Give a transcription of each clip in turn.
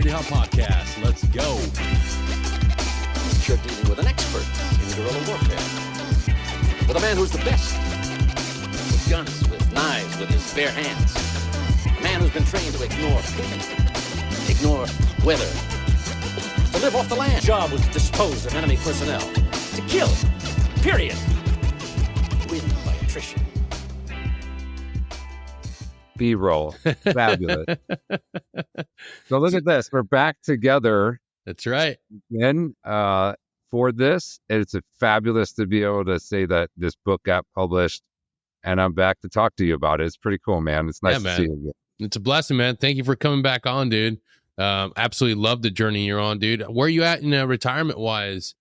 Security Halt podcast. Let's go. You're dealing with an expert in guerrilla warfare. With a man who's the best. With guns, with knives, with his bare hands. A man who's been trained to ignore pain, ignore weather, to live off the land. His job was to dispose of enemy personnel. To kill. Period. Win by attrition. B-roll. Fabulous. So look at this. We're back together. That's right. Again, for this. It's fabulous to be able to say that this book got published and I'm back to talk to you about it. It's pretty cool, man. It's nice to see you again. It's a blessing, man. Thank you for coming back on, dude. Absolutely love the journey you're on, dude. Where are you at in retirement wise?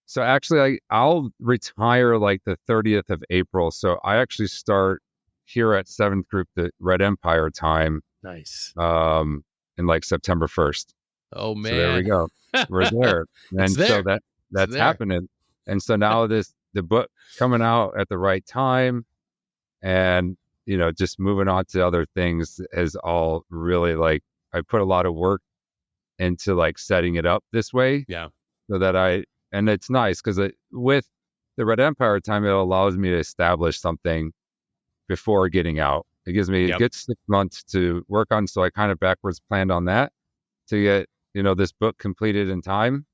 So actually, I'll retire like the 30th of April. So I actually start here at 7th Group, the Red Empire time. Nice. In like September 1st. Oh man. So there we go. We're there. And there. So that's happening. And so now the book coming out at the right time and, just moving on to other things is all really like, I put a lot of work into like setting it up this way. Yeah. So that and it's nice because with the Red Empire time, it allows me to establish something before getting out. It gives me a good 6 months to work on. So I kind of backwards planned on that to get, this book completed in time.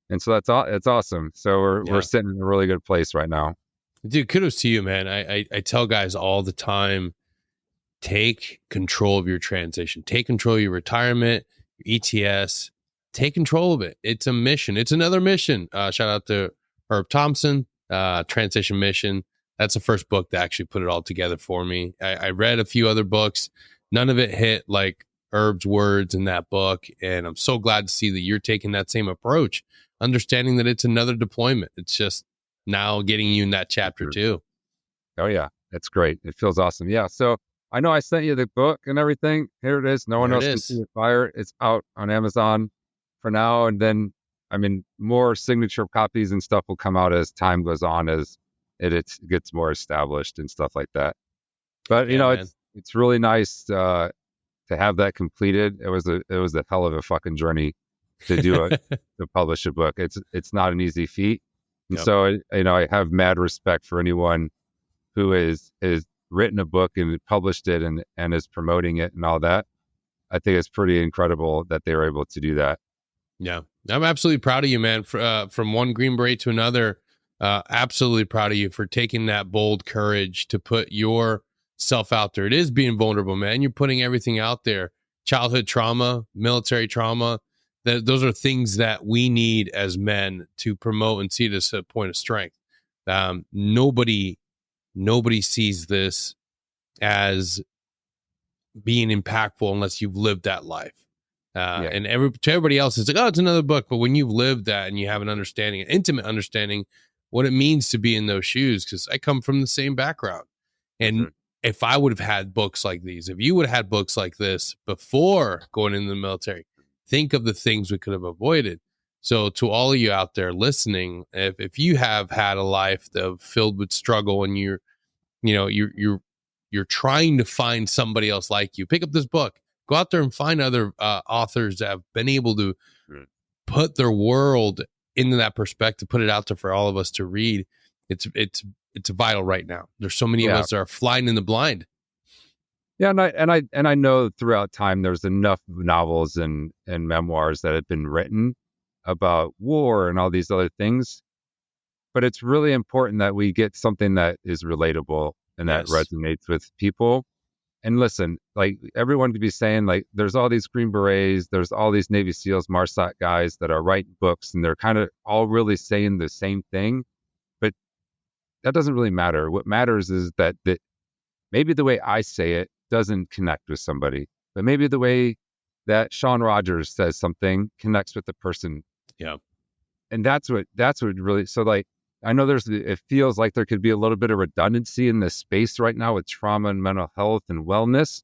And so it's awesome. So we're sitting in a really good place right now. Dude, kudos to you, man. I tell guys all the time, take control of your transition, take control of your retirement, your ETS, take control of it. It's a mission. It's another mission. Shout out to Herb Thompson, Transition Mission. That's the first book that actually put it all together for me. I read a few other books. None of it hit like Herb's words in that book. And I'm so glad to see that you're taking that same approach, understanding that it's another deployment. It's just now getting you in that chapter too. Oh yeah. That's great. It feels awesome. Yeah. So I know I sent you the book and everything. Here it is. No one else can see the fire. It's out on Amazon for now. And then, more signature copies and stuff will come out as time goes on, as it gets more established and stuff like that. But, it's really nice to have that completed. It was a hell of a fucking journey to do it, to publish a book. It's not an easy feat. And so, I have mad respect for anyone who is written a book and published it and is promoting it and all that. I think it's pretty incredible that they were able to do that. Yeah. I'm absolutely proud of you, man. From one Green Beret to another, absolutely proud of you for taking that bold courage to put yourself out there. It is being vulnerable, man. You're putting everything out there. Childhood trauma, military trauma, those are things that we need as men to promote and see it as a point of strength. Nobody sees this as being impactful unless you've lived that life. And to everybody else, it's like, oh, it's another book. But when you've lived that and you have an understanding, an intimate understanding, what it means to be in those shoes, because I come from the same background. And if I would have had books like these, if you would have had books like this before going into the military, think of the things we could have avoided. So to all of you out there listening, if you have had a life filled with struggle and you're trying to find somebody else like you, pick up this book, go out there and find other authors that have been able to put their world into that perspective, put it out there for all of us to read. It's vital right now. There's so many of us that are flying in the blind. Yeah, and I know throughout time there's enough novels and memoirs that have been written about war and all these other things, but it's really important that we get something that is relatable and that resonates with people. And listen, like everyone could be saying, like, there's all these Green Berets, there's all these Navy SEALs, MARSOC guys that are writing books, and they're kind of all really saying the same thing, but that doesn't really matter. What matters is that maybe the way I say it doesn't connect with somebody, but maybe the way that Sean Rogers says something connects with the person. Yeah. And that's what really, so like, I know it feels like there could be a little bit of redundancy in this space right now with trauma and mental health and wellness,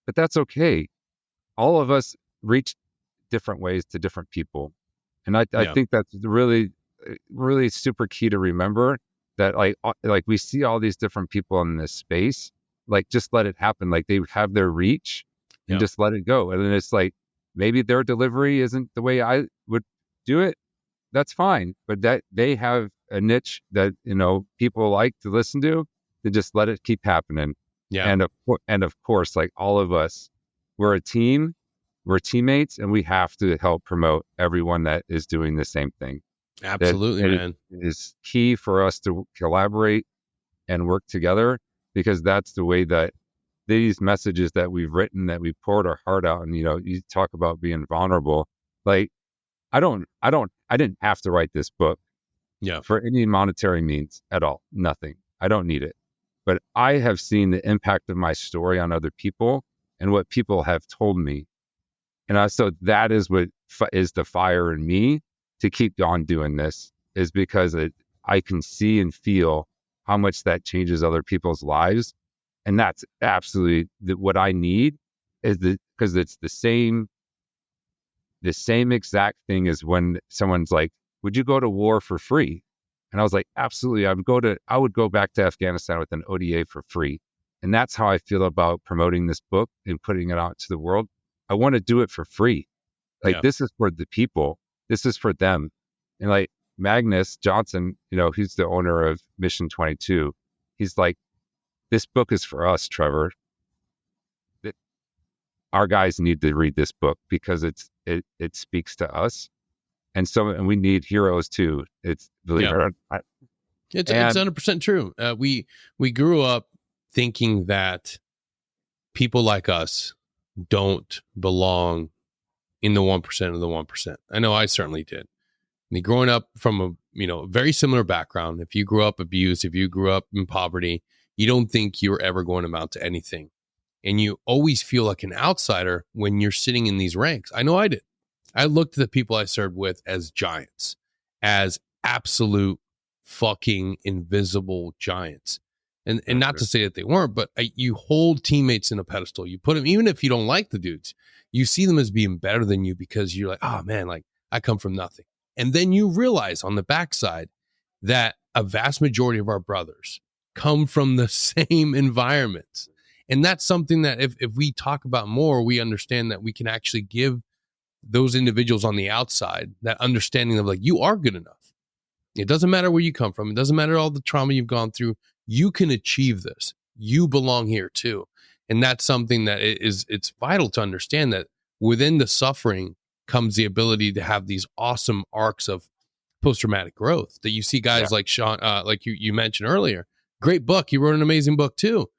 but that's okay. All of us reach different ways to different people. And I think that's really, really super key to remember, that like we see all these different people in this space, like just let it happen. Like they have their reach and just let it go. And then it's like, maybe their delivery isn't the way I would do it. That's fine. But that they have a niche that, people like to listen to just let it keep happening. Yeah. And of course, like all of us, we're a team, we're teammates, and we have to help promote everyone that is doing the same thing. Absolutely, man. It is key for us to collaborate and work together, because that's the way that these messages that we've written, that we poured our heart out. And, you talk about being vulnerable. Like, I didn't have to write this book for any monetary means at all. Nothing. I don't need it. But I have seen the impact of my story on other people and what people have told me. And so that is what is the fire in me to keep on doing this, is because I can see and feel how much that changes other people's lives. And that's absolutely what I need, is because it's the same exact thing as when someone's like, would you go to war for free? And I was like, absolutely. I would go back to Afghanistan with an ODA for free. And that's how I feel about promoting this book and putting it out to the world. I want to do it for free. Like, this is for the people. This is for them. And like Magnus Johnson, he's the owner of Mission 22. He's like, this book is for us, Trevor. Our guys need to read this book because it speaks to us. And we need heroes too. It's 100% true. We grew up thinking that people like us don't belong in the 1% of the 1%. I know I certainly did. And growing up from a very similar background, if you grew up abused, if you grew up in poverty, you don't think you're ever going to amount to anything. And you always feel like an outsider when you're sitting in these ranks. I know I did. I looked at the people I served with as giants, as absolute fucking invisible giants. And not to say that they weren't, but you hold teammates in a pedestal. You put them, even if you don't like the dudes, you see them as being better than you, because you're like, oh man, like I come from nothing. And then you realize on the backside that a vast majority of our brothers come from the same environments. And that's something that if we talk about more, we understand that we can actually give those individuals on the outside that understanding of like, you are good enough. It doesn't matter where you come from. It doesn't matter all the trauma you've gone through. You can achieve this. You belong here too. And that's something that it's vital to understand, that within the suffering comes the ability to have these awesome arcs of post-traumatic growth that you see guys like Sean, like you mentioned earlier. Great book. He wrote an amazing book too.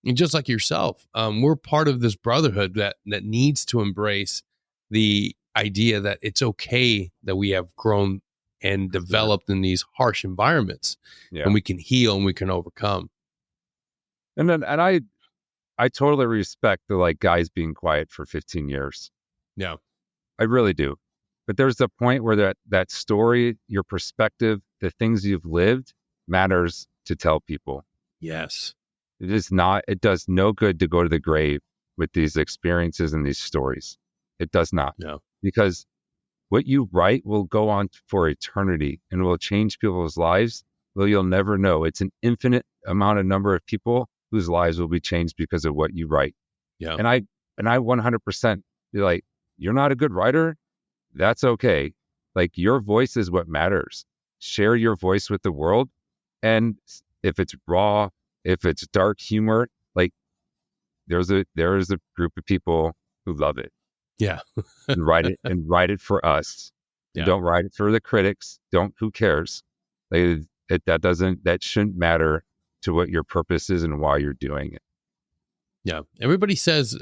And just like yourself, we're part of this brotherhood that needs to embrace the idea that it's okay that we have grown and developed in these harsh environments, and we can heal and we can overcome. And I totally respect the like guys being quiet for 15 years. Yeah, I really do. But there's a point where that story, your perspective, the things you've lived matters to tell people. Yes. It does no good to go to the grave with these experiences and these stories. It does not. No. Because what you write will go on for eternity and will change people's lives. Well, you'll never know. It's an infinite number of people whose lives will be changed because of what you write. Yeah. And I 100% be like, you're not a good writer. That's okay. Like, your voice is what matters. Share your voice with the world. And if it's raw, if it's dark humor, like there is a group of people who love it. Yeah. and write it for us. Yeah. Don't write it for the critics. Who cares? Like, that shouldn't matter to what your purpose is and why you're doing it. Yeah. Everybody says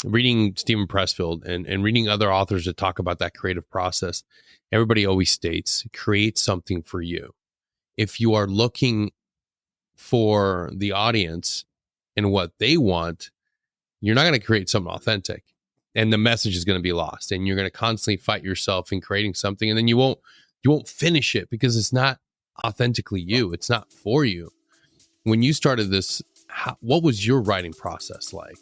reading Stephen Pressfield and reading other authors that talk about that creative process, everybody always states, create something for you. If you are looking for the audience and what they want, you're not going to create something authentic, and the message is going to be lost, and you're going to constantly fight yourself in creating something, and then you won't finish it because it's not authentically you. It's not for you. When you started this, what was your writing process like?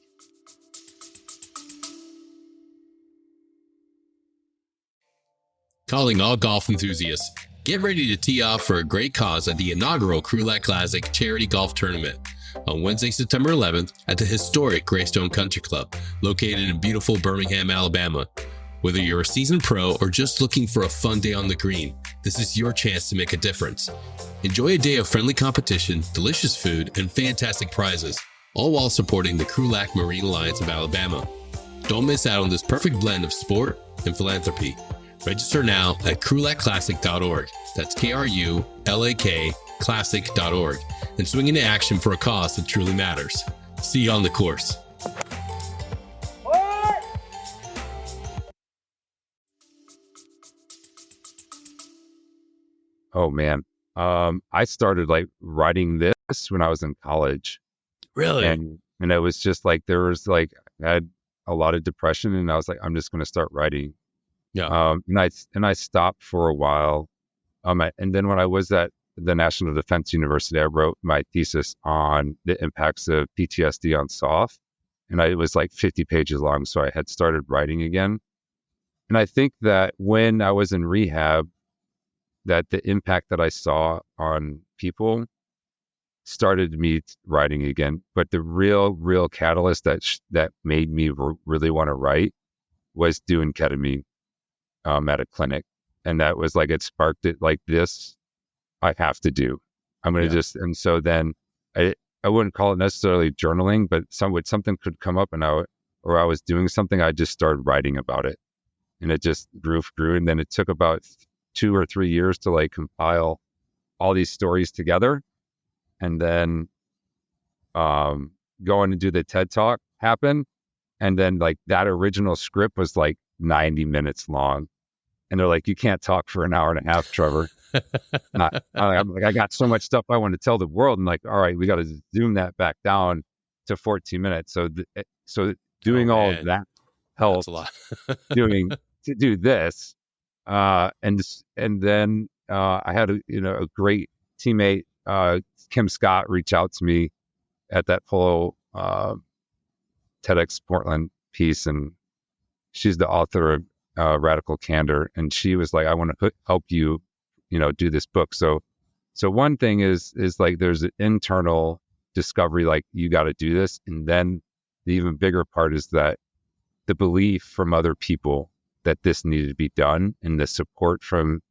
Calling all golf enthusiasts. Get ready to tee off for a great cause at the inaugural Krulak Classic Charity Golf Tournament. on Wednesday, September 11th at the historic Greystone Country Club, located in beautiful Birmingham, Alabama. Whether you're a seasoned pro or just looking for a fun day on the green, this is your chance to make a difference. Enjoy a day of friendly competition, delicious food, and fantastic prizes, all while supporting the Krulak Marine Alliance of Alabama. Don't miss out on this perfect blend of sport and philanthropy. Register now at krulacclassic.org. That's KRULAK classic.org, and swing into action for a cause that truly matters. See you on the course. Oh man. I started like writing this when I was in college. Really? And it was just like, I had a lot of depression, and I was like, I'm just going to start writing. Yeah. And I stopped for a while. And then when I was at the National Defense University, I wrote my thesis on the impacts of PTSD on SOF, and it was like 50 pages long. So I had started writing again. And I think that when I was in rehab, that the impact that I saw on people started me writing again. But the real catalyst that made me really want to write was doing ketamine at a clinic. And that was like, it sparked it like, this I have to do. I'm going to and so then I wouldn't call it necessarily journaling, but something could come up and I was doing something, I just started writing about it, and it just grew. And then it took about 2 or 3 years to like compile all these stories together. And then going to do the TED Talk happened. And then like that original script was like 90 minutes long. And they're like, you can't talk for an hour and a half, Trevor. I'm like, I got so much stuff I want to tell the world. And like, all right, we got to zoom that back down to 14 minutes. So doing all of that helped. That's a lot. to do this. And then I had a great teammate, Kim Scott, reach out to me at that whole TEDx Portland piece, and she's the author of Radical Candor, and she was like, I want to help you, do this book. So one thing is like there's an internal discovery, like you got to do this, and then the even bigger part is that the belief from other people that this needed to be done, and the support from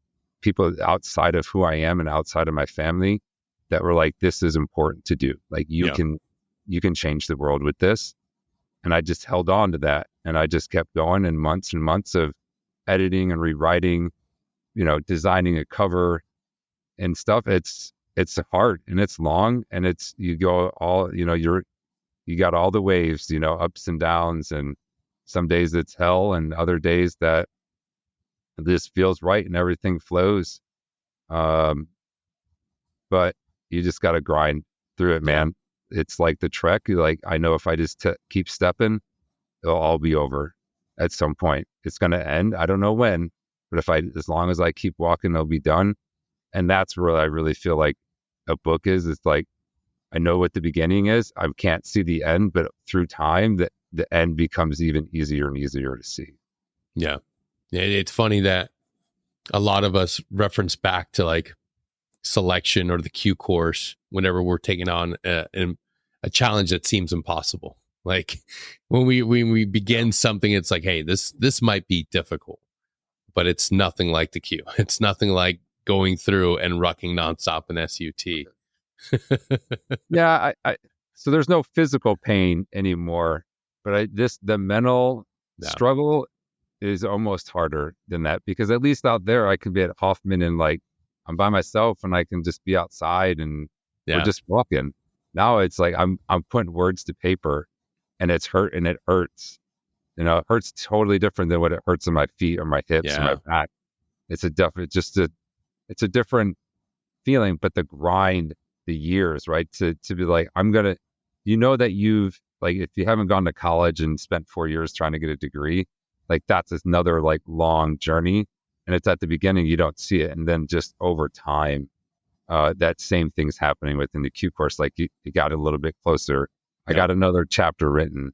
people outside of who I am and outside of my family that were like, this is important to do. Like you can change the world with this. And I just held on to that, and I just kept going, and months of editing and rewriting, designing a cover and stuff. It's hard, and it's long, and you got all the waves, ups and downs, and some days it's hell, and other days that this feels right and everything flows. But you just got to grind through it, man. It's like the trek. Like, I know if I just keep stepping, it'll all be over at some point. It's going to end. I don't know when, but as long as I keep walking, it'll be done. And that's where I really feel like a book is. It's like, I know what the beginning is. I can't see the end, but through time, the end becomes even easier and easier to see. Yeah. It's funny that a lot of us reference back to like selection or the Q course whenever we're taking on a challenge that seems impossible. Like when we begin something, it's like, hey, this might be difficult, but it's nothing like the Q. It's nothing like going through and rucking nonstop in SUT. Yeah, so there's no physical pain anymore, but the mental struggle is almost harder than that, because at least out there I could be at Hoffman and like I'm by myself and I can just be outside and we're just walking. Now it's like I'm putting words to paper, and it hurts. It hurts totally different than what it hurts in my feet or my hips or my back. It's a different feeling, but the grind, the years, right? To be like, that you've, like, if you haven't gone to college and spent 4 years trying to get a degree, like that's another like long journey. And it's at the beginning, you don't see it. And then just over time, that same thing's happening within the Q course. Like you got a little bit closer. I got another chapter written.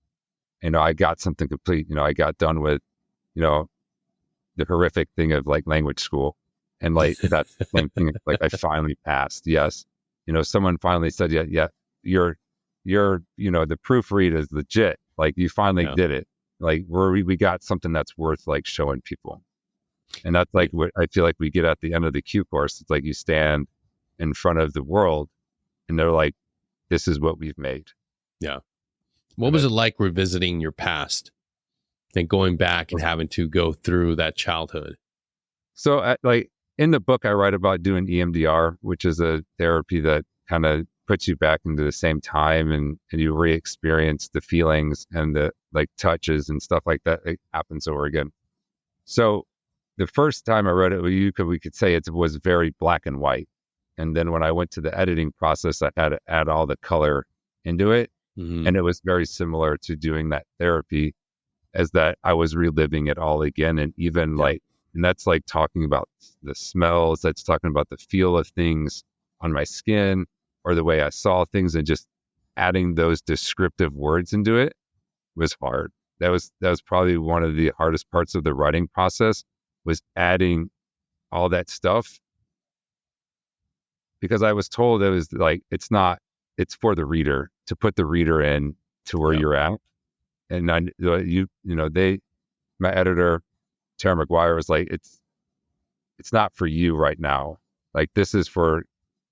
I got something complete. I got done with, the horrific thing of like language school. And like, that's the same thing. Like I finally passed. Yes. Someone finally said, yeah, you're the proofread is legit. Like you finally did it. Like we got something that's worth like showing people. And that's like what I feel like we get at the end of the Q course. It's like you stand in front of the world and they're like, this is what we've made. Yeah. What was it like revisiting your past and going back and having to go through that childhood? So like in the book, I write about doing EMDR, which is a therapy that kind of puts you back into the same time and you re-experience the feelings and the like touches and stuff like that. It happens over again. So the first time I read it, we could say it was very black and white. And then when I went to the editing process, I had to add all the color into it. Mm-hmm. And it was very similar to doing that therapy, as that I was reliving it all again. And even and that's like talking about the smells, that's talking about the feel of things on my skin or the way I saw things, and just adding those descriptive words into it was hard. That was probably one of the hardest parts of the writing process, was adding all that stuff, because I was told it was like, it's for the reader, to put the reader in to where you're at. And my editor, Tara McGuire, was like, it's not for you right now. Like, this is for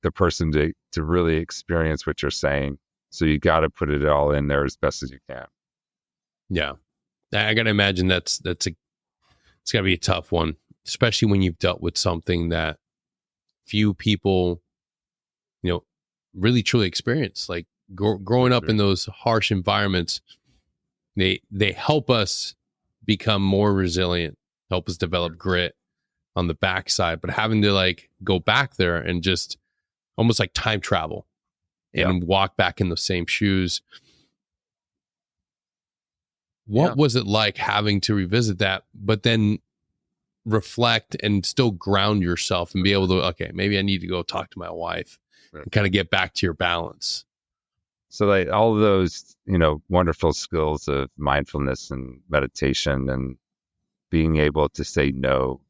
the person to really experience what you're saying. So you got to put it all in there as best as you can. Yeah. I got to imagine it's got to be a tough one, especially when you've dealt with something that few people, really truly experience. Like growing up in those harsh environments, they help us become more resilient, help us develop grit on the backside. But having to like go back there and just almost like time travel and walk back in the same shoes. What was it like having to revisit that, but then reflect and still ground yourself and be able to, okay, maybe I need to go talk to my wife and kind of get back to your balance? So like all of those, wonderful skills of mindfulness and meditation and being able to say no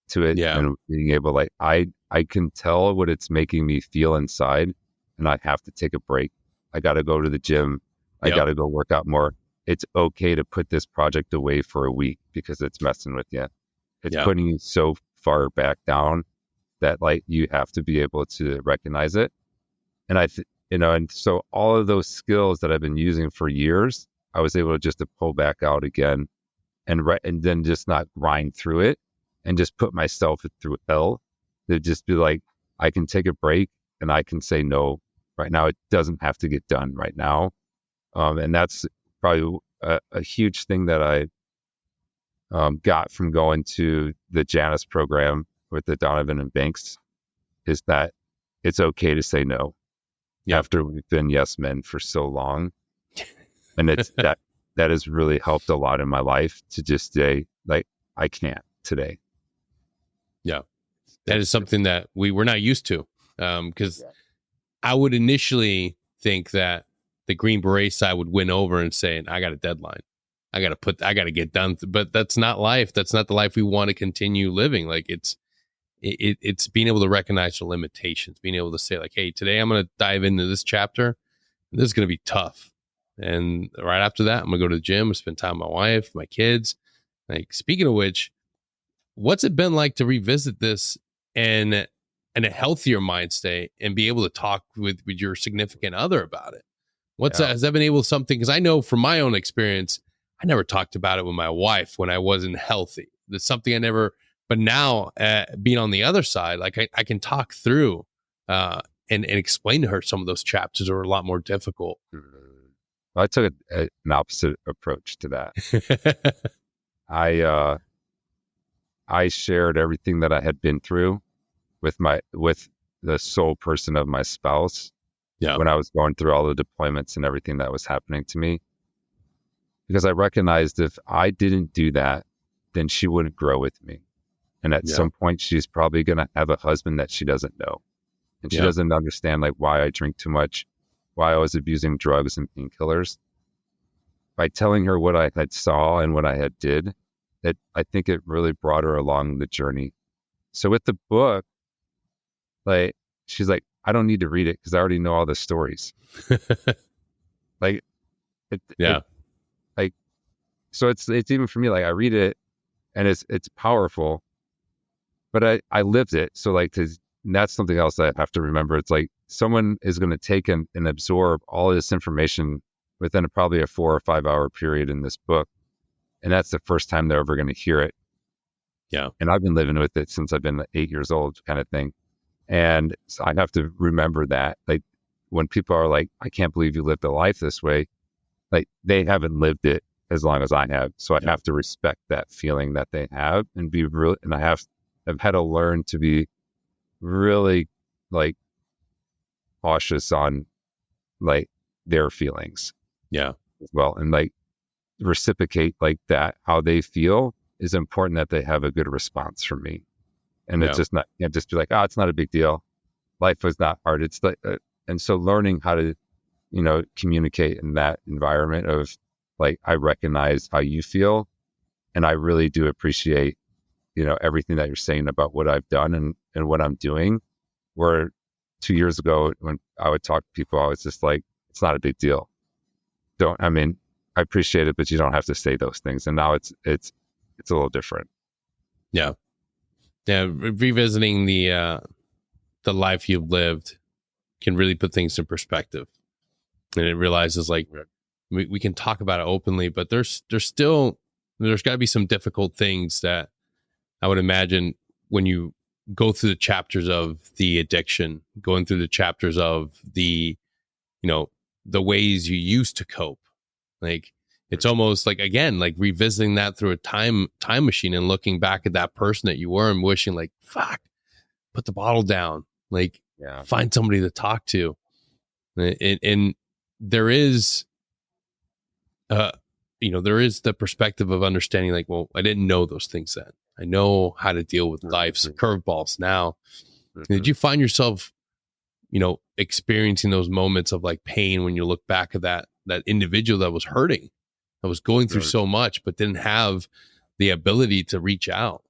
to it, and being able, like, I can tell what it's making me feel inside, and I have to take a break. I got to go to the gym. I got to go work out more. It's okay to put this project away for a week because it's messing with you. It's putting you so far back down that like you have to be able to recognize it. And and so all of those skills that I've been using for years, I was able to pull back out again and then just not grind through it and just put myself through hell. To just be like, I can take a break and I can say no right now. It doesn't have to get done right now. And that's probably a huge thing that I got from going to the Janice program with the Donovan and Banks, is that it's okay to say no after we've been yes men for so long. And it's that has really helped a lot in my life, to just say, like, I can't today. Yeah. That is something that we're not used to. Because I would initially think that the Green Beret side would win over and say, I got a deadline. I got to get done. But that's not life. That's not the life we want to continue living. Like it's being able to recognize the limitations, being able to say like, hey, today I'm going to dive into this chapter. This is going to be tough. And right after that, I'm going to go to the gym and spend time with my wife, my kids. Like, speaking of which, what's it been like to revisit this and a healthier mind state and be able to talk with your significant other about it? Has that been able to something? Because I know from my own experience, I never talked about it with my wife when I wasn't healthy. That's something I never, but now being on the other side, like I can talk through and explain to her some of those chapters are a lot more difficult. I took an opposite approach to that. I shared everything that I had been through with the sole person of my spouse. When I was going through all the deployments and everything that was happening to me, because I recognized if I didn't do that, then she wouldn't grow with me. And at some point, she's probably going to have a husband that she doesn't know. And she doesn't understand like why I drink too much, why I was abusing drugs and painkillers. By telling her what I had saw and what I had did, I think it really brought her along the journey. So with the book, like, she's like, I don't need to read it because I already know all the stories. Like Yeah. like, so it's even for me, like I read it and it's powerful, but I lived it. So like, and that's something else I have to remember. It's like someone is going to take and absorb all of this information within probably a 4 or 5 hour period in this book. And that's the first time they're ever going to hear it. Yeah. And I've been living with it since I've been 8 years old, kind of thing. And so I have to remember that, like, when people are like, I can't believe you lived a life this way, like they haven't lived it as long as I have. So I have to respect that feeling that they have and be real. And I've had to learn to be really like cautious on like their feelings. Yeah. As well. And like reciprocate like that, how they feel is important, that they have a good response from me. And it's just not, you can't just be like, oh, it's not a big deal. Life was not hard. It's like, and so learning how to, communicate in that environment of like, I recognize how you feel, and I really do appreciate, everything that you're saying about what I've done and what I'm doing. Where 2 years ago, when I would talk to people, I was just like, it's not a big deal. I appreciate it, but you don't have to say those things. And now it's a little different. Yeah. Yeah. Revisiting the life you've lived can really put things in perspective. And it realizes like we can talk about it openly, but there's got to be some difficult things that I would imagine when you go through the chapters of the addiction, going through the chapters of the ways you used to cope. Like it's almost like, again, like revisiting that through a time machine and looking back at that person that you were and wishing like, fuck, put the bottle down, like find somebody to talk to. And there is, there is the perspective of understanding like, well, I didn't know those things then. I know how to deal with life's curveballs now. Did you find yourself, experiencing those moments of like pain when you look back at that individual that was hurting, that was going through so much, but didn't have the ability to reach out?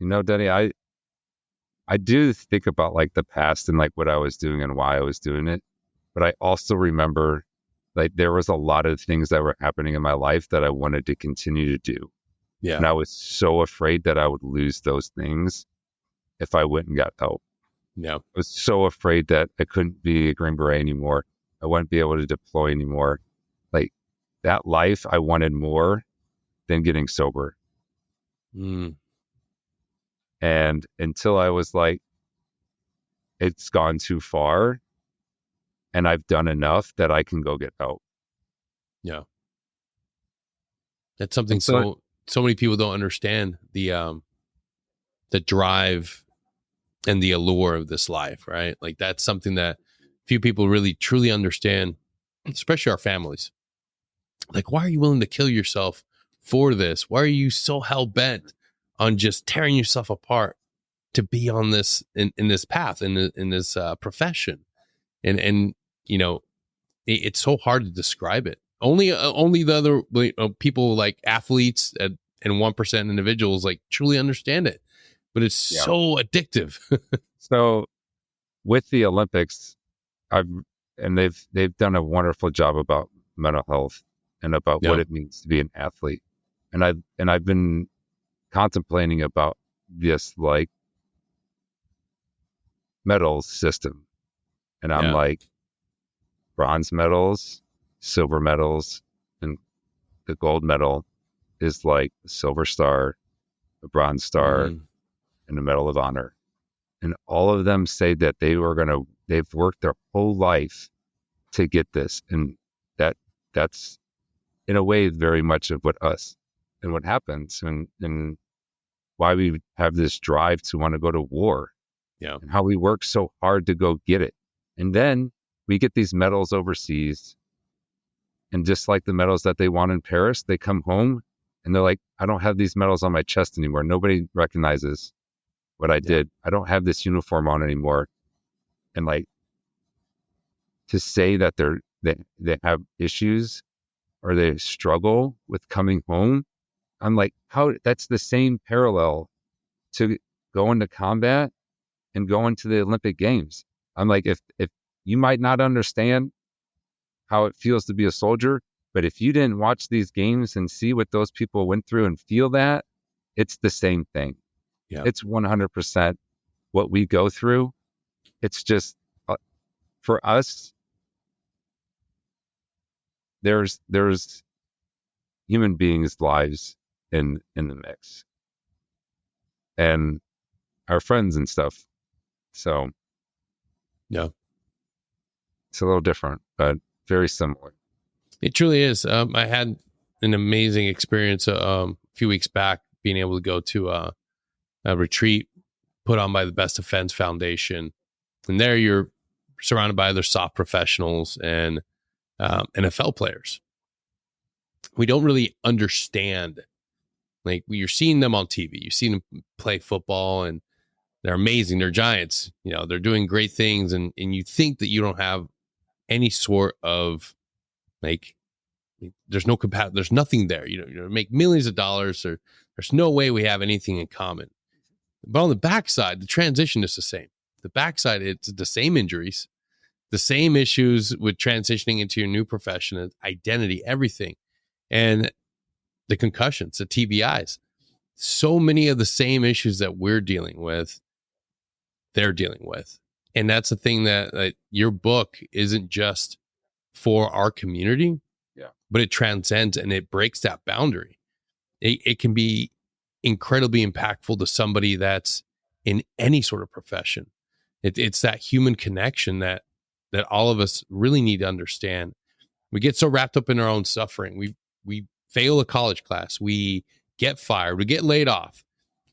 Denny, I do think about like the past and like what I was doing and why I was doing it. But I also remember like there was a lot of things that were happening in my life that I wanted to continue to do. Yeah. And I was so afraid that I would lose those things if I went and got help. Yeah. I was so afraid that I couldn't be a Green Beret anymore. I wouldn't be able to deploy anymore. Like that life, I wanted more than getting sober. And until I was like, it's gone too far and I've done enough that I can go get help. Yeah. That's something so many people don't understand, the drive and the allure of this life, right? Like that's something that few people really truly understand, especially our families. Like, why are you willing to kill yourself for this? Why are you so hell bent on just tearing yourself apart to be on this in this path in this profession? And it's so hard to describe it. Only the other people like athletes and 1% individuals like truly understand it, but it's so addictive. So with the Olympics, they've done a wonderful job about mental health and about what it means to be an athlete. And I've been contemplating about this like medals system. And I'm like, bronze medals, silver medals, and the gold medal is like a silver star, a bronze star, and a Medal of Honor. And all of them say that they've worked their whole life to get this. And that's in a way very much of what happens and why we have this drive to want to go to war. Yeah. And how we work so hard to go get it. And then we get these medals overseas. And just like the medals that they won in Paris, they come home and they're like, I don't have these medals on my chest anymore. Nobody recognizes what I did. I don't have this uniform on anymore. And like to say that they have issues or they struggle with coming home, I'm like, how? That's the same parallel to going to combat and going to the Olympic Games. I'm like, if you might not understand how it feels to be a soldier. But if you didn't watch these games and see what those people went through and feel that, it's the same thing. Yeah. It's 100% what we go through. It's just for us, there's human beings' lives in the mix, and our friends and stuff. So yeah, it's a little different, but very similar. It truly is. I had an amazing experience a few weeks back, being able to go to a retreat put on by the Best Defense Foundation, and there you're surrounded by other soft professionals and NFL players. We don't really understand. Like, you're seeing them on TV, you've seen them play football, and they're amazing. They're giants. You know, they're doing great things, and you think that you don't have any sort of, like, there's no there's nothing there. You make millions of dollars, or there's no way we have anything in common. But on the backside, the transition is the same. The backside, it's the same injuries, the same issues with transitioning into your new profession, identity, everything, and the concussions, the TBIs. So many of the same issues that we're dealing with, they're dealing with. And that's the thing, that your book isn't just for our community, but it transcends and it breaks that boundary. It can be incredibly impactful to somebody that's in any sort of profession. It's that human connection that all of us really need to understand. We get so wrapped up in our own suffering. We fail a college class. We get fired. We get laid off.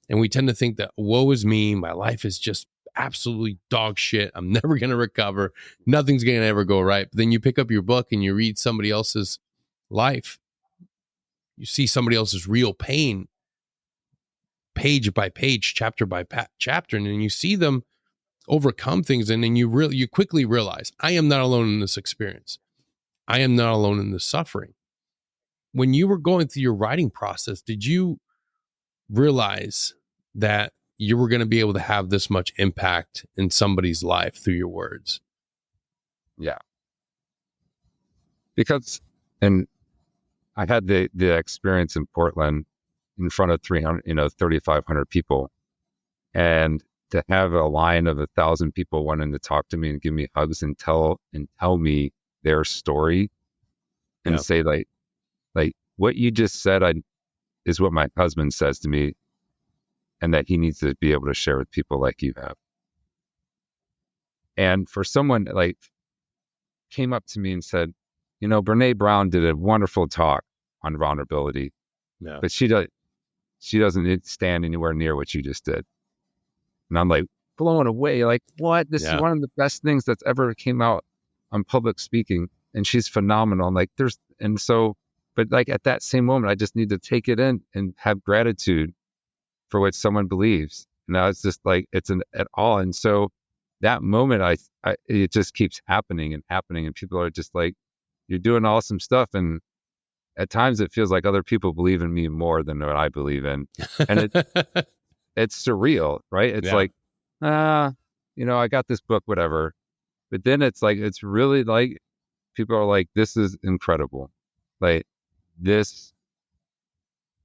And we tend to think that, woe is me. My life is just absolutely dog shit. I'm never going to recover. Nothing's going to ever go right. But then you pick up your book and you read somebody else's life. You see somebody else's real pain, page by page, chapter by chapter, and then you see them overcome things, and then you quickly realize, I am not alone in this experience. I am not alone in this suffering. When you were going through your writing process, did you realize that you were going to be able to have this much impact in somebody's life through your words? Yeah. Because, and I had the experience in Portland in front of 3,500 people, and to have a line of 1,000 people wanting to talk to me and give me hugs and tell me their story, and say like what you just said is what my husband says to me, and that he needs to be able to share with people like you have. And for someone like came up to me and said, Brene Brown did a wonderful talk on vulnerability, but she doesn't stand anywhere near what you just did. And I'm like blown away. Like, what? This is one of the best things that's ever came out on public speaking. And she's phenomenal. But like at that same moment, I just need to take it in and have gratitude for what someone believes. Now it's just like, it's at all. And so that moment, it just keeps happening and happening. And people are just like, you're doing awesome stuff. And at times it feels like other people believe in me more than what I believe in. And it's surreal, right? It's like, I got this book, whatever. But then it's like, it's really like, people are like, this is incredible. Like, this,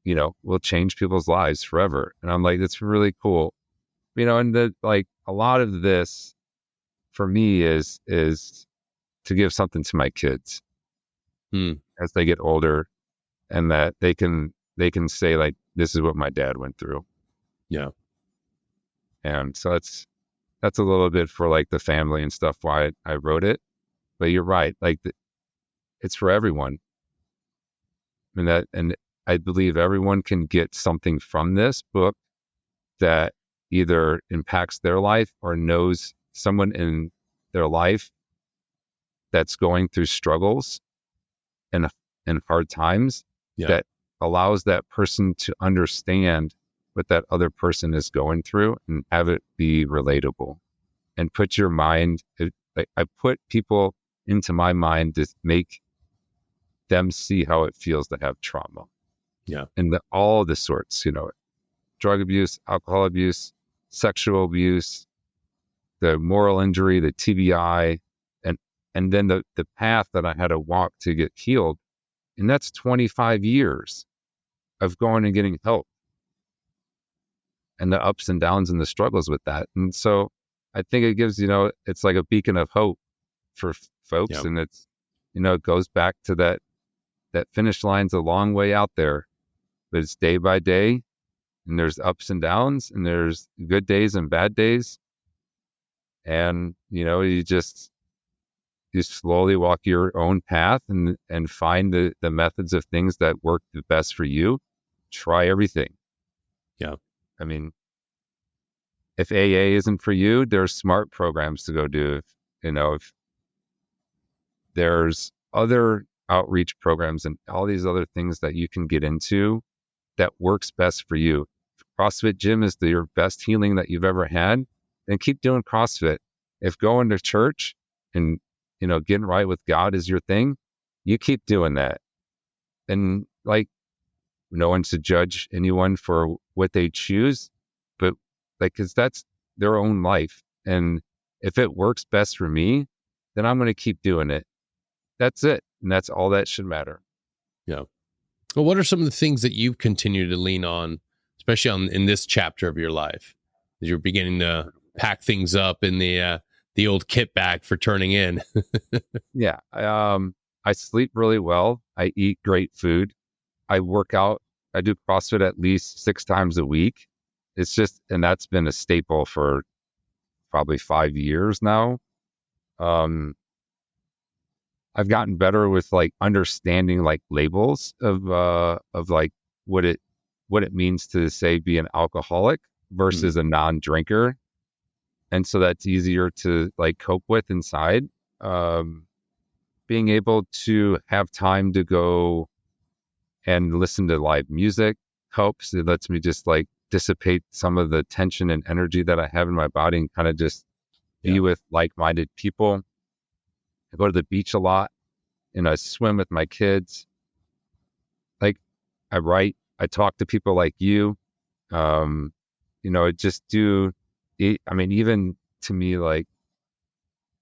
will change people's lives forever. And I'm like, that's really cool. And a lot of this for me is to give something to my kids as they get older, and that they can say like, this is what my dad went through. Yeah. And so that's a little bit for like the family and stuff, why I wrote it. But you're right. Like it's for everyone. And I believe everyone can get something from this book that either impacts their life or knows someone in their life that's going through struggles and hard times, that allows that person to understand what that other person is going through and have it be relatable, and put your mind, I put people into my mind to make them see how it feels to have trauma. Yeah. And all the sorts, drug abuse, alcohol abuse, sexual abuse, the moral injury, the TBI, and and then the path that I had to walk to get healed. And that's 25 years of going and getting help, and the ups and downs and the struggles with that. And so I think it gives, it's like a beacon of hope for folks. Yep. And it's, it goes back to that finish line's a long way out there, but it's day by day, and there's ups and downs, and there's good days and bad days. And, you slowly walk your own path and find the methods of things that work the best for you. Try everything. Yeah. I mean, if AA isn't for you, there's SMART programs to go do. If there's other outreach programs and all these other things that you can get into that works best for you. If CrossFit gym is your best healing that you've ever had, then keep doing CrossFit. If going to church and, getting right with God is your thing, you keep doing that. And no one should judge anyone for what they choose, but because that's their own life. And if it works best for me, then I'm going to keep doing it. That's it. And that's all that should matter. Yeah. Well, what are some of the things that you've continued to lean on, especially in this chapter of your life, as you're beginning to pack things up in the old kit bag for turning in? Yeah. I sleep really well. I eat great food. I work out. I do CrossFit at least 6 times a week. And that's been a staple for probably 5 years now. I've gotten better with understanding labels of what it means to say be an alcoholic versus a non-drinker. And so that's easier to cope with inside. Being able to have time to go and listen to live music helps. It lets me just dissipate some of the tension and energy that I have in my body and kind of just be with like-minded people. I go to the beach a lot, and I swim with my kids. I write, I talk to people like you. Even to me,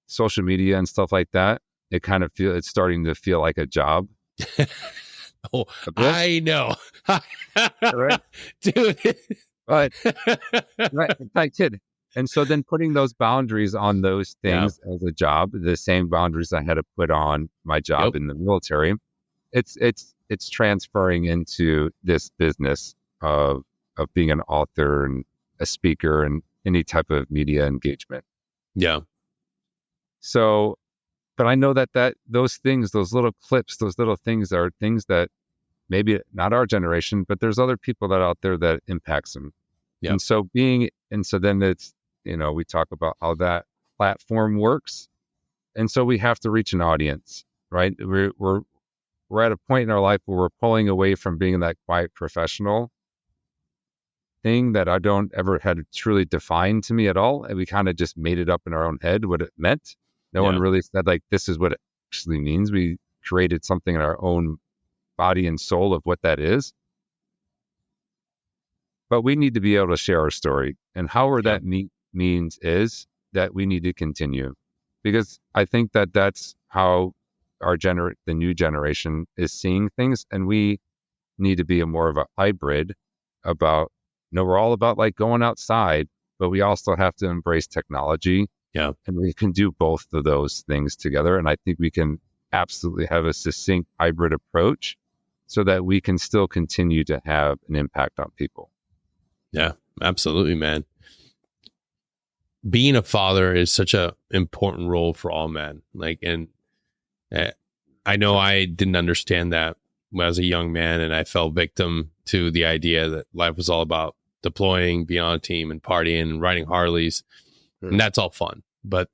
social media and stuff like that, it's starting to feel like a job. Oh, I know. Right? Dude. But I kid. And so then putting those boundaries on those things as a job, the same boundaries I had to put on my job in the military, it's transferring into this business of being an author and a speaker and any type of media engagement. Yeah. So, but I know that those things, those little clips, those little things are things that maybe not our generation, but there's other people that out there that impacts them. Yeah. And so then it's, we talk about how that platform works. And so we have to reach an audience, right? We're at a point in our life where we're pulling away from being that quiet professional thing that I don't ever had truly defined to me at all. And we kind of just made it up in our own head what it meant. No one really said this is what it actually means. We created something in our own body and soul of what that is. But we need to be able to share our story. And however that means is that we need to continue. Because I think that that's how the new generation is seeing things. And we need to be more of a hybrid about, we're all about going outside, but we also have to embrace technology. Yeah. And we can do both of those things together. And I think we can absolutely have a succinct hybrid approach so that we can still continue to have an impact on people. Yeah, absolutely, man. Being a father is such a important role for all men. I know I didn't understand that when I was a young man, and I fell victim to the idea that life was all about deploying, being on a team and partying and riding Harleys. And that's all fun. But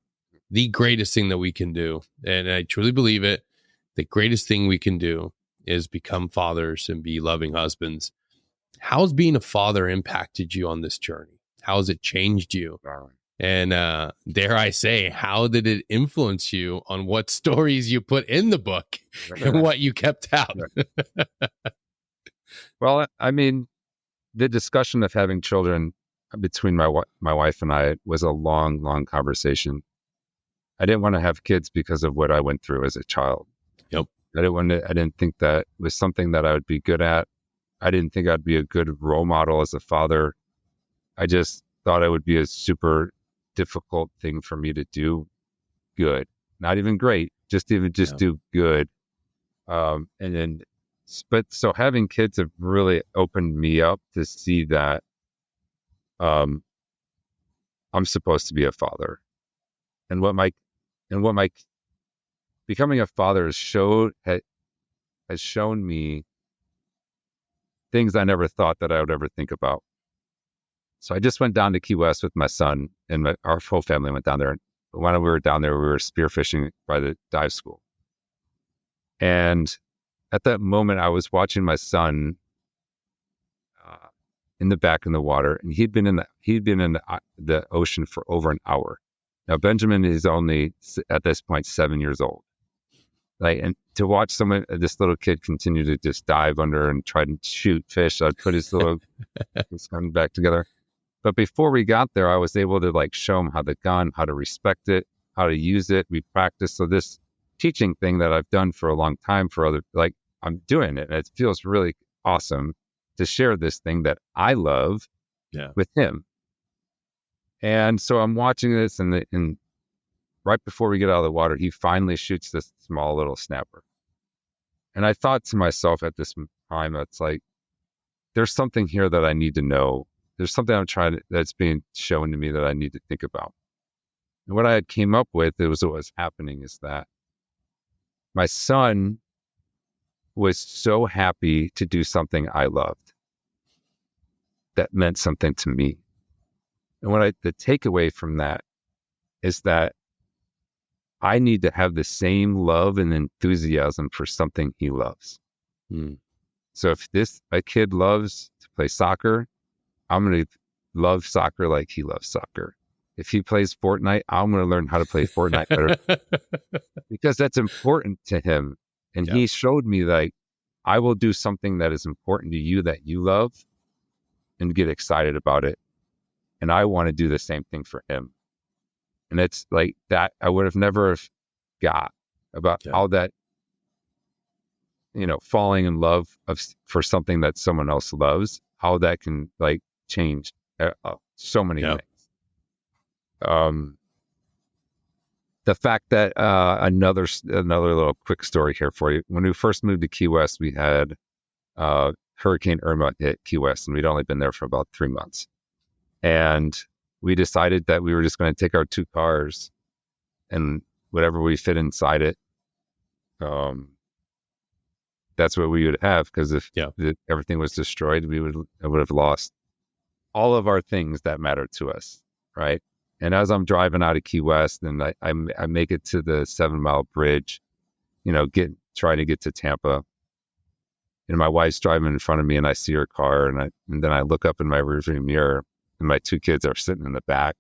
the greatest thing that we can do, and I truly believe it, the greatest thing we can do is become fathers and be loving husbands. How's being a father impacted you on this journey? How has it changed you? And dare I say, how did it influence you on what stories you put in the book and what you kept out? Well, I mean, the discussion of having children between my wife and I was a long, long conversation. I didn't want to have kids because of what I went through as a child. Yep. I didn't think that was something that I would be good at. I didn't think I'd be a good role model as a father. I just thought it would be a super difficult thing for me to do good. Not even great, just do good. So having kids have really opened me up to see that I'm supposed to be a father. And what my becoming a father has shown me things I never thought that I would ever think about. So I just went down to Key West with my son, and our whole family went down there. When we were down there, we were spearfishing by the dive school. And at that moment, I was watching my son in the back in the water, and he'd been in the ocean for over an hour. Now Benjamin is only at this point 7 years old. And to watch this little kid continue to just dive under and try to shoot fish, I'd put his gun back together. But before we got there, I was able to show him how to respect it, how to use it. We practiced. So this teaching thing that I've done for a long time for other, I'm doing it, and it feels really awesome to share this thing that I love with him. And so I'm watching this, and right before we get out of the water, he finally shoots this small little snapper. And I thought to myself at this time, it's there's something here that I need to know. There's something that's being shown to me that I need to think about. And what I had came up with, what was happening is that my son was so happy to do something I loved that meant something to me. And the takeaway from that is that I need to have the same love and enthusiasm for something he loves. So if a kid loves to play soccer, I'm going to love soccer like he loves soccer. If he plays Fortnite, I'm going to learn how to play Fortnite better because that's important to him. And he showed me I will do something that is important to you that you love and get excited about it. And I want to do the same thing for him. And it's that I would have never got about how that, falling in love for something that someone else loves, how that can change so many things. The fact that another little quick story here for you. When we first moved to Key West, we had Hurricane Irma hit Key West, and we'd only been there for about 3 months. And we decided that we were just going to take our 2 cars and whatever we fit inside it, that's what we would have. Because if everything was destroyed, I would have lost all of our things that mattered to us, right? And as I'm driving out of Key West, and I make it to the 7 Mile Bridge, trying to get to Tampa, and my wife's driving in front of me, and I see her car, and then I look up in my rearview mirror, and my 2 kids are sitting in the back.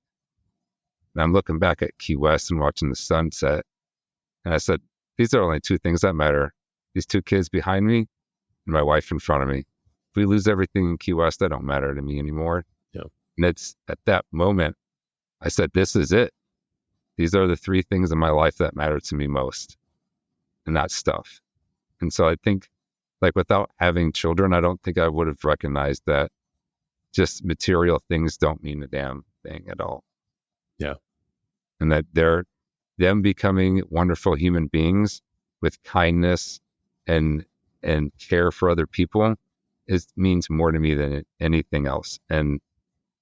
And I'm looking back at Key West and watching the sunset. And I said, these are only 2 things that matter. These 2 kids behind me and my wife in front of me. If we lose everything in Key West, that don't matter to me anymore. And it's at that moment, I said, this is it. These are the 3 things in my life that matter to me most. And that's stuff. And so I think without having children, I don't think I would have recognized that just material things don't mean a damn thing at all. And that them becoming wonderful human beings with kindness and care for other people means more to me than anything else. And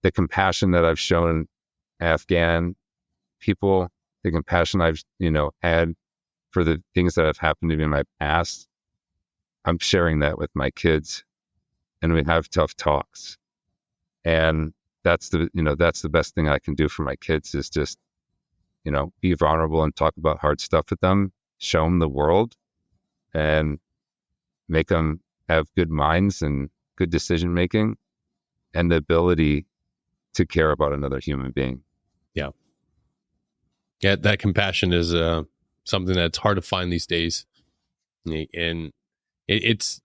the compassion that I've shown Afghan people, the compassion I've had for the things that have happened to me in my past, I'm sharing that with my kids, and we have tough talks. And that's the best thing I can do for my kids is just, be vulnerable and talk about hard stuff with them, show them the world, and make them have good minds and good decision making and the ability to care about another human being. Yeah, that compassion is something that's hard to find these days. And it's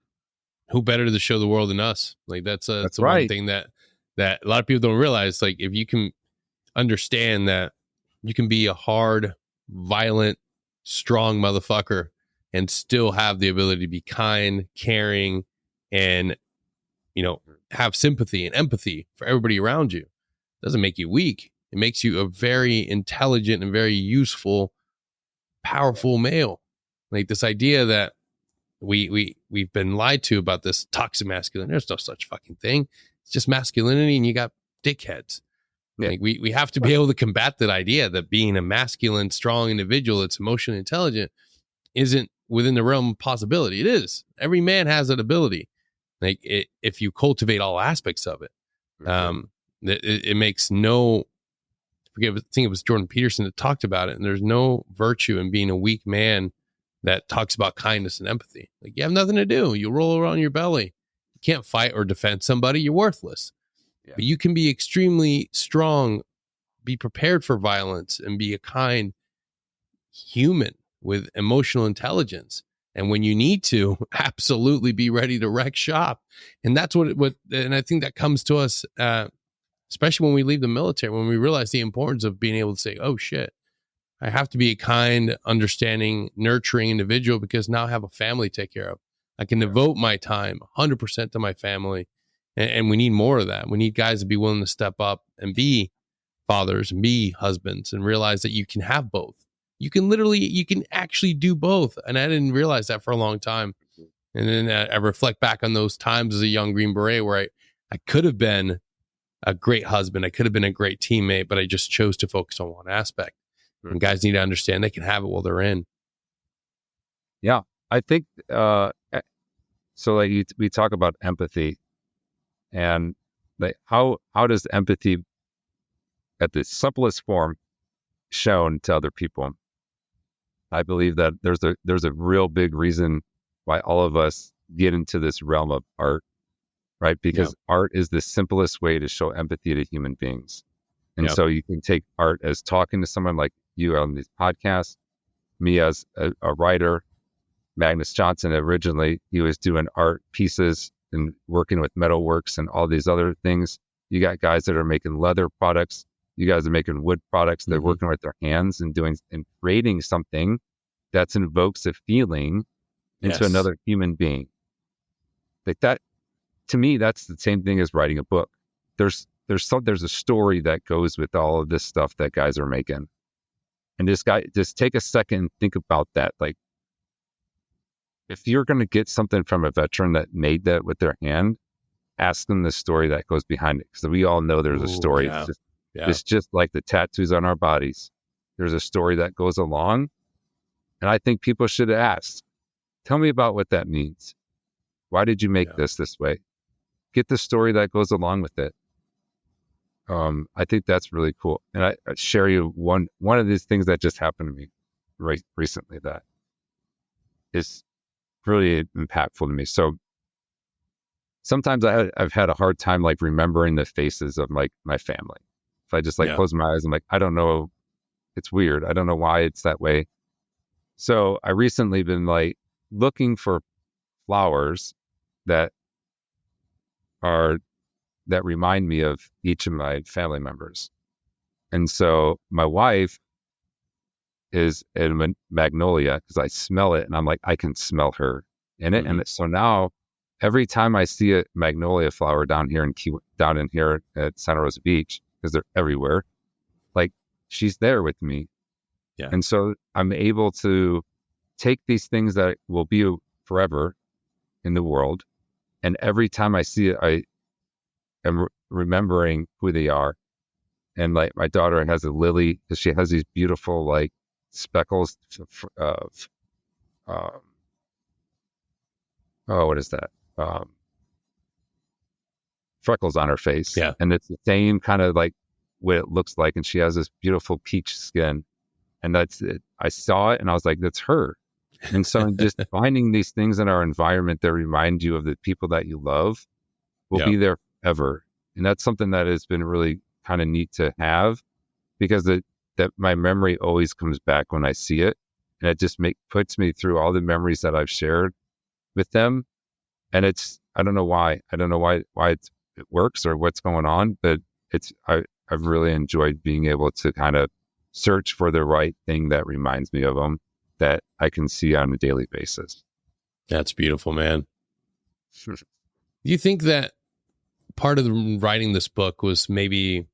who better to show the world than us? That's right. One thing that a lot of people don't realize. If you can understand that you can be a hard violent, strong motherfucker and still have the ability to be kind, caring, and, you know, have sympathy and empathy for everybody around you. It doesn't make you weak. It makes you a very intelligent and very useful, powerful male. Like this idea that we've been lied to about this toxic masculinity. There's no such fucking thing. It's just masculinity, and you got dickheads. Yeah. Like we have to be able to combat that idea that being a masculine, strong individual that's emotionally intelligent isn't within the realm of possibility. It is. Every man has that ability. Like if you cultivate all aspects of it, it makes no. I think it was Jordan Peterson that talked about it. And there's no virtue in being a weak man that talks about kindness and empathy. Like you have nothing to do. You roll around your belly. You can't fight or defend somebody. You're worthless. Yeah. But you can be extremely strong, be prepared for violence, and be a kind human with emotional intelligence. And when you need to, absolutely be ready to wreck shop. And that's what and I think that comes to us, especially when we leave the military, when we realize the importance of being able to say, oh shit, I have to be a kind, understanding, nurturing individual because now I have a family to take care of. I can devote my time 100% to my family. And we need more of that. We need guys to be willing to step up and be fathers and be husbands and realize that you can have both. You can actually do both. And I didn't realize that for a long time. And then I reflect back on those times as a young Green Beret where I could have been a great husband. I could have been a great teammate, but I just chose to focus on one aspect. And guys need to understand they can have it while they're in. Yeah, I think so. Like we talk about empathy, and like how does empathy, at the simplest form, shown to other people? I believe that there's a real big reason why all of us get into this realm of art, right? Because art is the simplest way to show empathy to human beings. And so you can take art as talking to someone like you on these podcasts, me as a writer, Magnus Johnson originally, he was doing art pieces and working with metalworks and all these other things. You got guys that are making leather products. You guys are making wood products. They're working with their hands and creating something that invokes a feeling into another human being. Like that, to me, that's the same thing as writing a book. There's a story that goes with all of this stuff that guys are making. And just take a second and think about that. Like, if you're going to get something from a veteran that made that with their hand, ask them the story that goes behind it. Because we all know there's a story. Yeah. It's just like the tattoos on our bodies. There's a story that goes along. And I think people should ask, tell me about what that means. Why did you make this way? Get the story that goes along with it. I think that's really cool. And I share you one of these things that just happened to me recently that is really impactful to me. So sometimes I've had a hard time like remembering the faces of like my family. If I just close my eyes, I'm like, I don't know. It's weird. I don't know why it's that way. So I recently been like looking for flowers that remind me of each of my family members. And so my wife is a magnolia because I smell it and I'm like, I can smell her in it. And so now every time I see a magnolia flower down in here at Santa Rosa Beach, because they're everywhere, like she's there with me. Yeah. And so I'm able to take these things that will be forever in the world. And every time I see it, I am remembering who they are. And like my daughter has a lily because she has these beautiful like speckles of what is that? Freckles on her face. Yeah. And it's the same kind of like what it looks like. And she has this beautiful peach skin. And that's it. I saw it and I was like, that's her. And so just finding these things in our environment that remind you of the people that you love will be there forever. And that's something that has been really kind of neat to have because that my memory always comes back when I see it. And it just puts me through all the memories that I've shared with them. And I don't know why. I don't know why it works or what's going on, but I've really enjoyed being able to kind of search for the right thing that reminds me of them that I can see on a daily basis. That's beautiful, man. Do you think that part of writing this book was maybe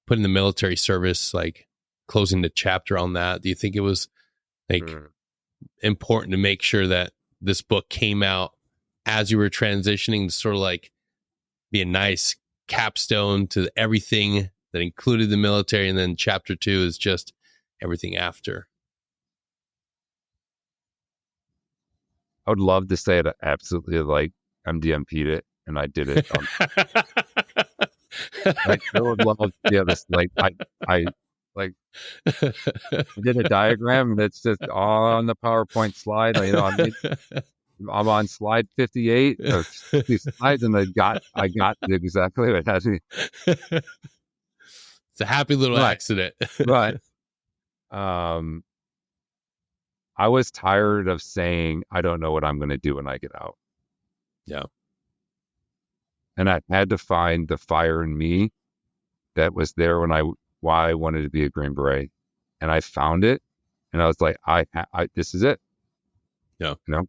putting the military service, like closing the chapter on that? Do you think it was like important to make sure that this book came out as you were transitioning to sort of like be a nice capstone to everything that included the military, and then chapter 2 is just everything after? I would love to say it absolutely like MDMP'd it and I did it. I would love, yeah, this like I like did a diagram and it's just all on the PowerPoint slide. You know, I'm on slide 58 of 50 slides, and I got exactly what it had to be. It's a happy little accident. But I was tired of saying, I don't know what I'm going to do when I get out. Yeah. And I had to find the fire in me that was there why I wanted to be a Green Beret. And I found it. And I was like, this is it. Yeah. You know,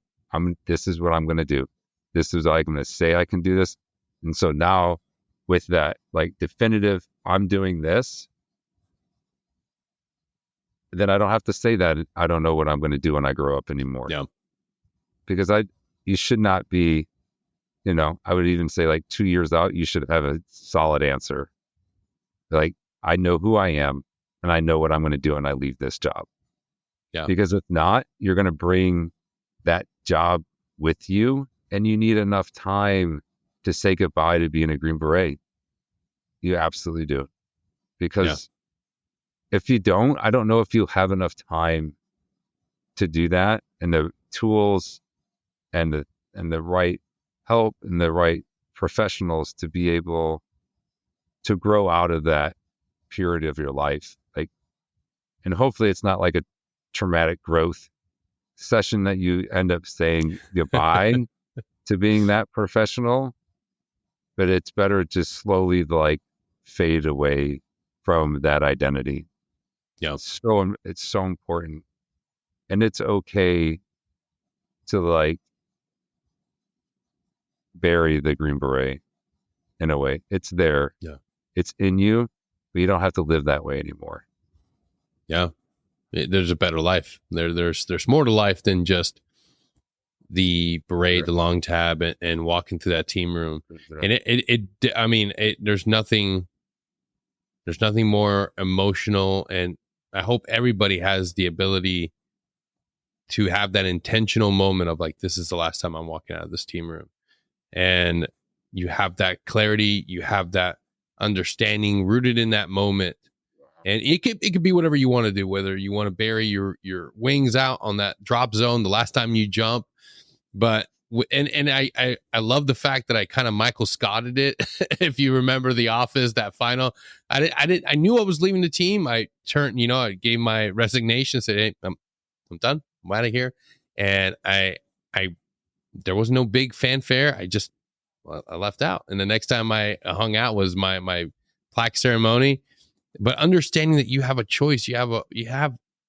this is what I'm going to do. This is I'm going to say I can do this. And so now with that, like definitive, I'm doing this, then I don't have to say that I don't know what I'm going to do when I grow up anymore. Yeah. Because you should not be, you know, I would even say like 2 years out, you should have a solid answer. Like, I know who I am and I know what I'm going to do when I leave this job. Yeah. Because if not, you're going to bring that job with you, and you need enough time to say goodbye to being a Green Beret. You absolutely do. Because if you don't, I don't know if you'll have enough time to do that, and the tools and the right help and the right professionals to be able to grow out of that period of your life. Like, and hopefully it's not like a traumatic growth session that you end up saying goodbye to being that professional, but it's better to slowly like fade away from that identity. Yeah. It's so important. And it's okay to like bury the Green Beret in a way. It's there. Yeah. It's in you, but you don't have to live that way anymore. Yeah. There's a better life. There's more to life than just the beret, the long tab, and walking through that team room. And there's nothing more emotional, and I hope everybody has the ability to have that intentional moment of like, this is the last time I'm walking out of this team room. And you have that clarity, you have that understanding rooted in that moment. And it could be whatever you want to do, whether you want to bury your wings out on that drop zone the last time you jump. But I love the fact that I kind of Michael Scotted it. If you remember The Office, that final, I knew I was leaving the team. I turned, I gave my resignation, said, hey, I'm done. I'm out of here. And there was no big fanfare. I left out. And the next time I hung out was my plaque ceremony. But understanding that you have a choice, you have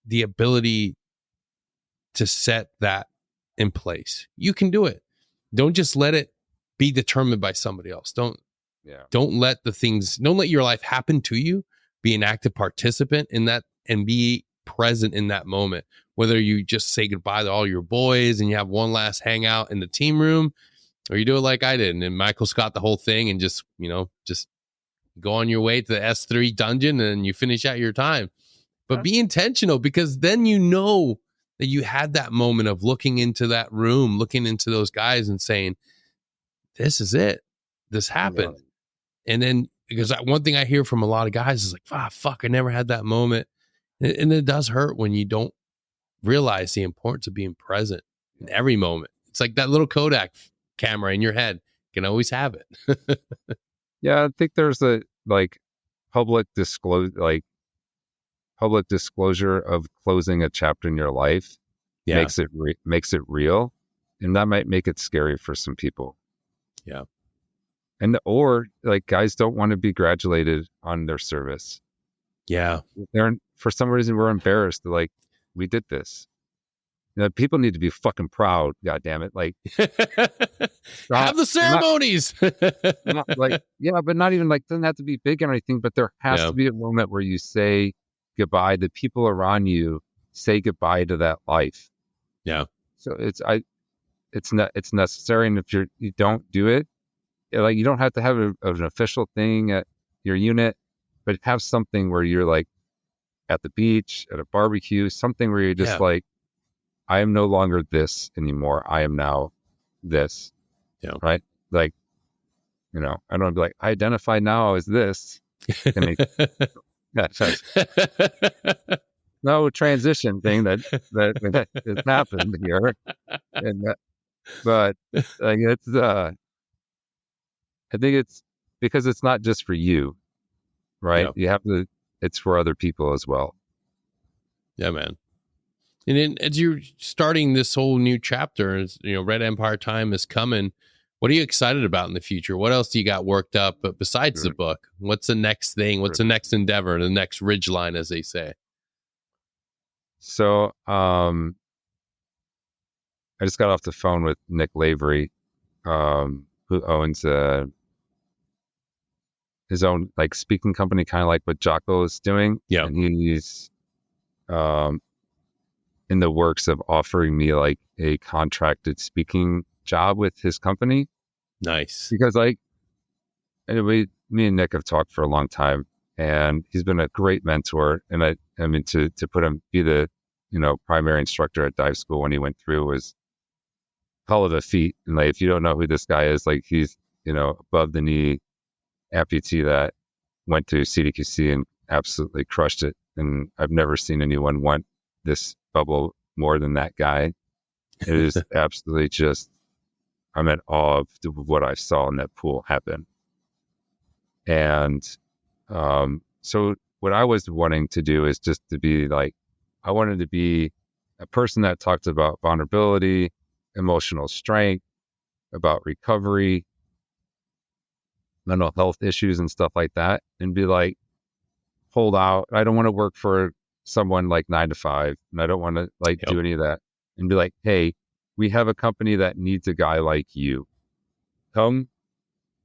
the ability to set that in place. You can do it. Don't just let it be determined by somebody else. Don't let your life happen to you. Be an active participant in that and be present in that moment. Whether you just say goodbye to all your boys and you have one last hangout in the team room, or you do it like I did and Michael Scott the whole thing and just go on your way to the S3 dungeon and you finish out your time. But be intentional, because then you know that you had that moment of looking into that room, looking into those guys and saying, this is it. This happened. Yeah. And then, because one thing I hear from a lot of guys is like, fuck, I never had that moment. And it does hurt when you don't realize the importance of being present in every moment. It's like that little Kodak camera in your head. You can always have it. Yeah, I think there's a public disclosure of closing a chapter in your life makes it real, and that might make it scary for some people. Yeah, or guys don't want to be congratulated on their service. Yeah. For some reason, we're embarrassed. Like, we did this. People need to be fucking proud. God damn it! Like, have the ceremonies. Not like, yeah, but not even like, doesn't have to be big or anything. But there has to be a moment where you say goodbye. The people around you say goodbye to that life. Yeah. So it's necessary, and if you don't do it, like, you don't have to have an official thing at your unit, but have something where you're like at the beach, at a barbecue, something where you're just like, I am no longer this anymore. I am now this. Yeah. Right. Like, I don't want to be like, I identify now as this. No transition thing that has happened here. But like, it's I think it's because it's not just for you, right? Yeah. You have to. It's for other people as well. Yeah, man. And then as you're starting this whole new chapter, as Red Empire time is coming. What are you excited about in the future? What else do you got worked up? But besides the book, what's the next thing? What's the next endeavor? The next ridgeline, as they say. So, I just got off the phone with Nick Lavery, who owns his own like speaking company, kind of like what Jocko is doing. Yeah, and he's in the works of offering me like a contracted speaking job with his company. Nice. Because like, anyway, me and Nick have talked for a long time, and he's been a great mentor. And I mean, to put him be the primary instructor at dive school when he went through was hell of a feat. And like, if you don't know who this guy is, like, he's above the knee amputee that went to CDQC and absolutely crushed it. And I've never seen anyone want this bubble more than that guy. It is absolutely just, I'm in awe of what I saw in that pool happen. And so what I was wanting to do is just to be like, I wanted to be a person that talked about vulnerability, emotional strength, about recovery, mental health issues and stuff like that, and be like, hold out. I don't want to work for someone like 9 to 5, and I don't want to like do any of that, and be like, hey, we have a company that needs a guy like you. Come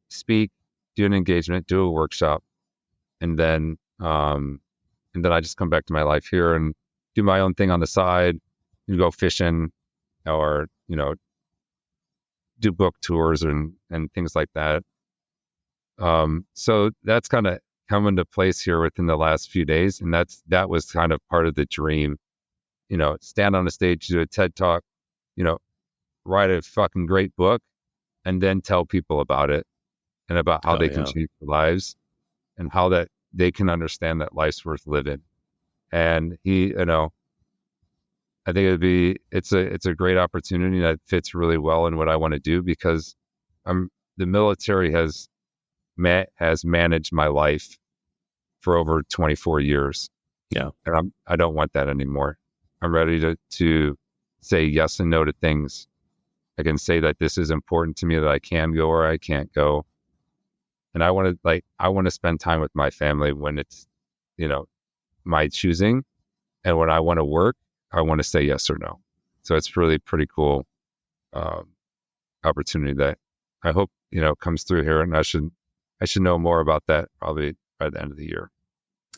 speak, do an engagement, do a workshop, and then I just come back to my life here and do my own thing on the side, and go fishing, or do book tours and things like that. So that's kind of come into place here within the last few days, and that was kind of part of the dream. Stand on a stage, do a TED Talk, write a fucking great book, and then tell people about it and about how they can change their lives, and how that they can understand that life's worth living. And I think it's a great opportunity that fits really well in what I want to do, because the military has managed my life for over 24 years. Yeah. And I don't want that anymore. I'm ready to say yes and no to things. I can say that this is important to me, that I can go or I can't go. And I want to spend time with my family when it's, my choosing. And when I want to work, I want to say yes or no. So it's really pretty cool opportunity that I hope, comes through here. And I should know more about that probably by the end of the year.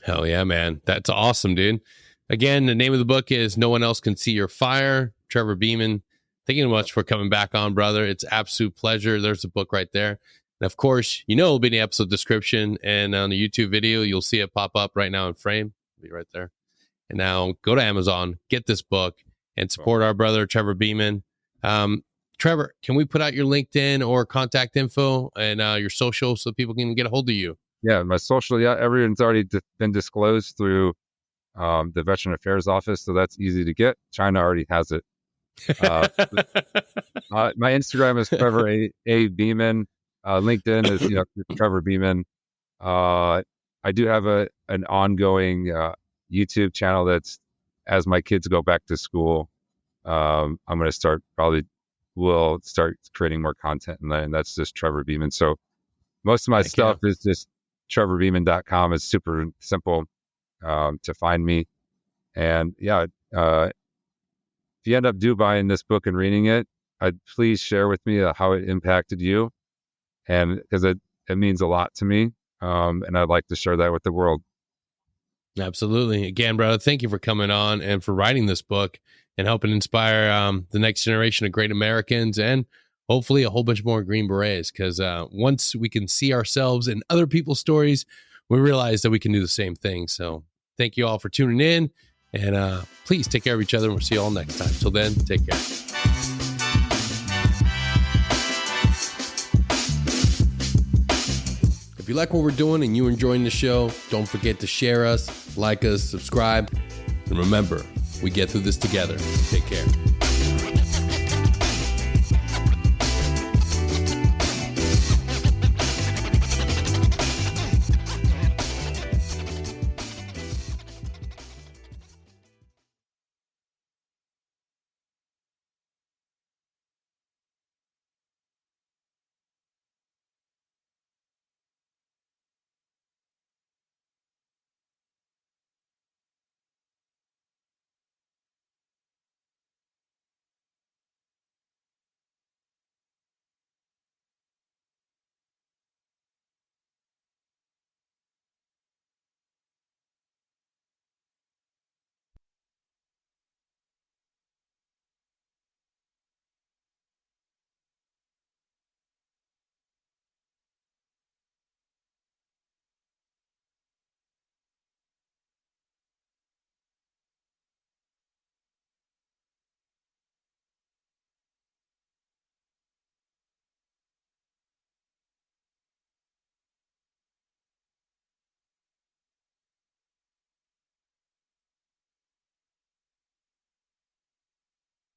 Hell yeah, man. That's awesome, dude. Again, the name of the book is No One Else Can See Your Fire. Trevor Beaman, thank you so much for coming back on, brother. It's absolute pleasure. There's a book right there. And of course, it'll be in the episode description, and on the YouTube video, you'll see it pop up right now in frame. It'll be right there. And now go to Amazon, get this book, and support our brother, Trevor Beaman. Trevor, can we put out your LinkedIn or contact info and your social so people can get a hold of you? Yeah, my social, everyone's already been disclosed through the Veteran Affairs Office, so that's easy to get. China already has it. My Instagram is Trevor A. Beaman. LinkedIn is Trevor Beaman. I do have an ongoing YouTube channel that's, as my kids go back to school, I'm going to will start creating more content, and that's just Trevor Beaman. So most of my stuff is just trevorbeaman.com. It's super simple. to find me. And yeah, if you end up buying this book and reading it, please share with me how it impacted you. And because it means a lot to me. And I'd like to share that with the world. Absolutely. Again, brother, thank you for coming on and for writing this book and helping inspire the next generation of great Americans and hopefully a whole bunch more Green Berets. Because once we can see ourselves in other people's stories, we realize that we can do the same thing. So thank you all for tuning in, and please take care of each other, and we'll see you all next time. Till then, take care. If you like what we're doing and you're enjoying the show, don't forget to share us, like us, subscribe. And remember, we get through this together. Take care.